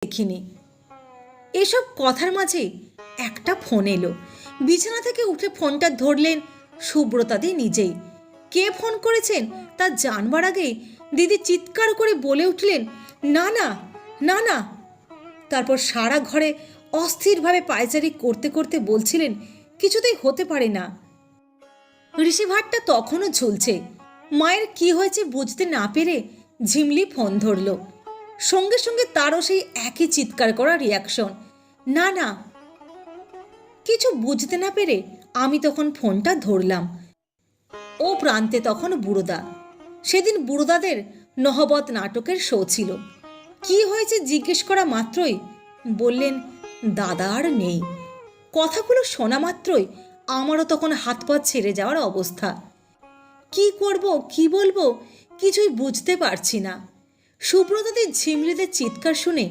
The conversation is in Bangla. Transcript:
দেখিনি। এসব কথার মাঝে একটা ফোন এলো। বিছানা থেকে উঠে ফোনটা ধরলেন সুব্রতাদি নিজেই। কে ফোন করেছেন তা জানবার আগেই দিদি চিৎকার করে বলে উঠলেন, না না না না। তারপর সারা ঘরে অস্থিরভাবে পায়চারি করতে করতে বলছিলেন, কিছুতেই হতে পারে না। রিসিভারটা তখনও ঝুলছে। মায়ের কি হয়েছে বুঝতে না পেরে ঝিমলি ফোন ধরল। সঙ্গে সঙ্গে তারও সেই একই চিৎকার করা রিয়াকশন, না না। কিছু বুঝতে না পেরে আমি তখন ফোনটা ধরলাম। ও প্রান্তে তখন বুড়োদা। সেদিন বুড়োদাদের নহবত নাটকের শো ছিল। কি হয়েছে জিজ্ঞেস করা মাত্রই বললেন, দাদা আর নেই। কথাগুলো শোনা মাত্রই আমারও তখন হাত পা ছেড়ে যাওয়ার অবস্থা। কি করব কি বলবো কিছুই বুঝতে পারছি না। সুব্রতাদের ঝিমলিদের চিৎকার শুনে